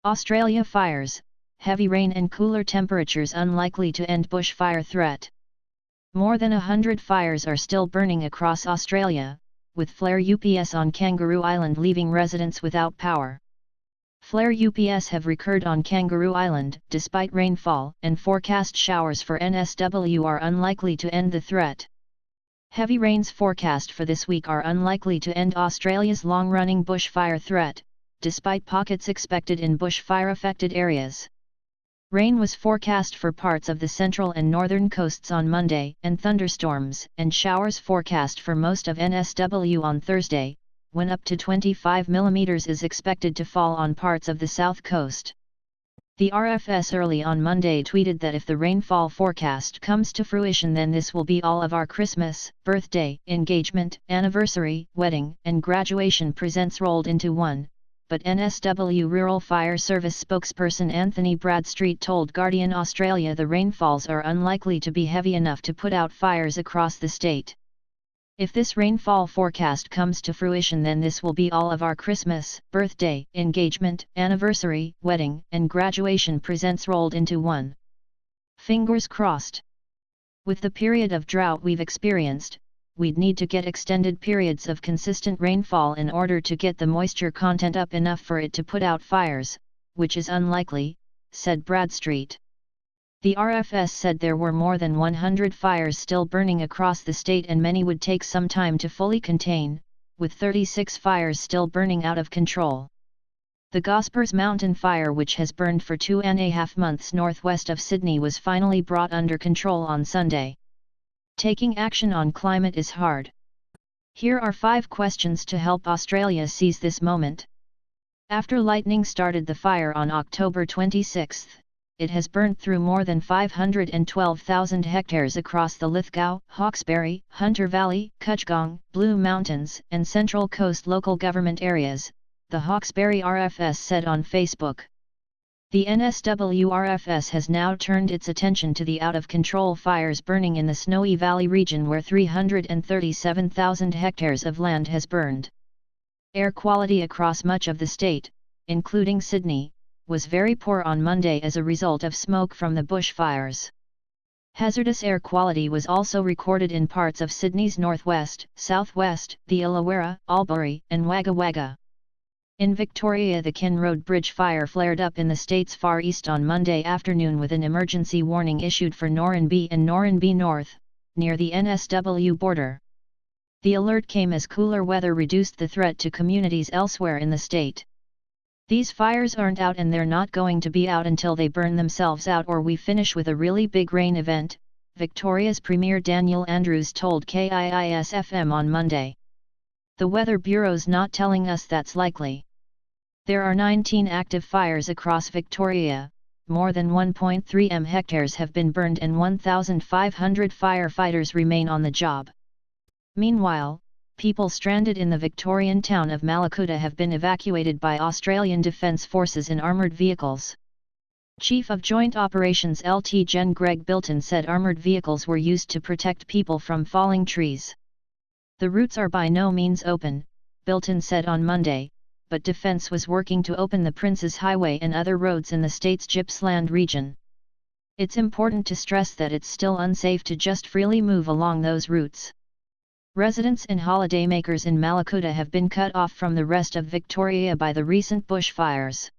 Australia fires, heavy rain and cooler temperatures unlikely to end bushfire threat. More than 100 fires are still burning across Australia, with flare UPS on Kangaroo Island leaving residents without power. Flare UPS have recurred on Kangaroo Island, despite rainfall, and forecast showers for NSW are unlikely to end the threat. Heavy rains forecast for this week are unlikely to end Australia's long-running bushfire threat, despite pockets expected in bushfire-affected areas. Rain was forecast for parts of the central and northern coasts on Monday, and thunderstorms and showers forecast for most of NSW on Thursday, when up to 25 mm is expected to fall on parts of the south coast. The RFS early on Monday tweeted that if the rainfall forecast comes to fruition, then this will be all of our Christmas, birthday, engagement, anniversary, wedding, and graduation presents rolled into one. But NSW Rural Fire Service spokesperson Anthony Bradstreet told Guardian Australia the rainfalls are unlikely to be heavy enough to put out fires across the state. If this rainfall forecast comes to fruition, then this will be all of our Christmas, birthday, engagement, anniversary, wedding, and graduation presents rolled into one. Fingers crossed. With the period of drought we've experienced, we'd need to get extended periods of consistent rainfall in order to get the moisture content up enough for it to put out fires, which is unlikely, said Bradstreet. The RFS said there were more than 100 fires still burning across the state and many would take some time to fully contain, with 36 fires still burning out of control. The Gospers Mountain fire, which has burned for 2.5 months northwest of Sydney, was finally brought under control on Sunday. Taking action on climate is hard. Here are 5 questions to help Australia seize this moment. After lightning started the fire on October 26, it has burnt through more than 512,000 hectares across the Lithgow, Hawkesbury, Hunter Valley, Kutchgong, Blue Mountains, and Central Coast local government areas, the Hawkesbury RFS said on Facebook. The NSW RFS has now turned its attention to the out-of-control fires burning in the Snowy Valley region, where 337,000 hectares of land has burned. Air quality across much of the state, including Sydney, was very poor on Monday as a result of smoke from the bushfires. Hazardous air quality was also recorded in parts of Sydney's northwest, southwest, the Illawarra, Albury, and Wagga Wagga. In Victoria, the Ken Road Bridge fire flared up in the state's far east on Monday afternoon, with an emergency warning issued for Norrenby and Norrenby North, near the NSW border. The alert came as cooler weather reduced the threat to communities elsewhere in the state. These fires aren't out, and they're not going to be out until they burn themselves out or we finish with a really big rain event, Victoria's Premier Daniel Andrews told KIIS-FM on Monday. The Weather Bureau's not telling us that's likely. There are 19 active fires across Victoria, more than 1.3 hectares have been burned and 1,500 firefighters remain on the job. Meanwhile, people stranded in the Victorian town of Malakuta have been evacuated by Australian Defence Forces in armoured vehicles. Chief of Joint Operations Lt Gen Greg Bilton said armoured vehicles were used to protect people from falling trees. The routes are by no means open, Bilton said on Monday, but Defence was working to open the Princes Highway and other roads in the state's Gippsland region. It's important to stress that it's still unsafe to just freely move along those routes. Residents and holidaymakers in Malakuta have been cut off from the rest of Victoria by the recent bushfires.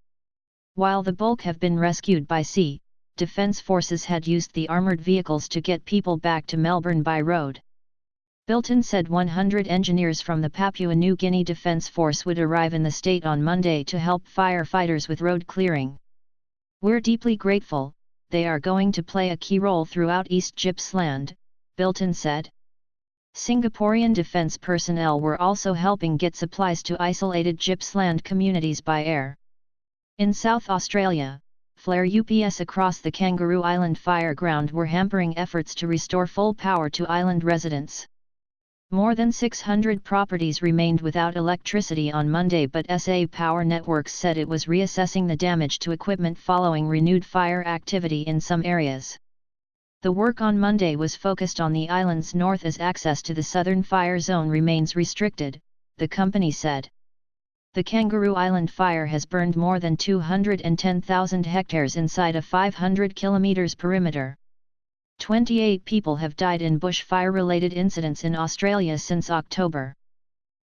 While the bulk have been rescued by sea, Defence Forces had used the armoured vehicles to get people back to Melbourne by road. Bilton said 100 engineers from the Papua New Guinea Defence Force would arrive in the state on Monday to help firefighters with road clearing. We're deeply grateful, they are going to play a key role throughout East Gippsland, Bilton said. Singaporean defence personnel were also helping get supplies to isolated Gippsland communities by air. In South Australia, flare UPS across the Kangaroo Island fireground were hampering efforts to restore full power to island residents. More than 600 properties remained without electricity on Monday, but SA Power Networks said it was reassessing the damage to equipment following renewed fire activity in some areas. The work on Monday was focused on the island's north as access to the southern fire zone remains restricted, the company said. The Kangaroo Island fire has burned more than 210,000 hectares inside a 500 km perimeter. 28 people have died in bushfire-related incidents in Australia since October.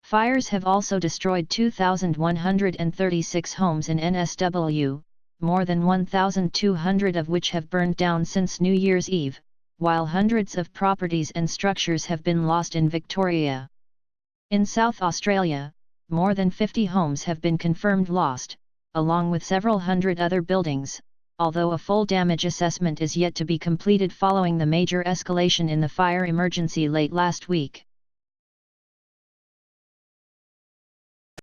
Fires have also destroyed 2,136 homes in NSW, more than 1,200 of which have burned down since New Year's Eve, while hundreds of properties and structures have been lost in Victoria. In South Australia, more than 50 homes have been confirmed lost, along with several hundred other buildings, although a full damage assessment is yet to be completed following the major escalation in the fire emergency late last week.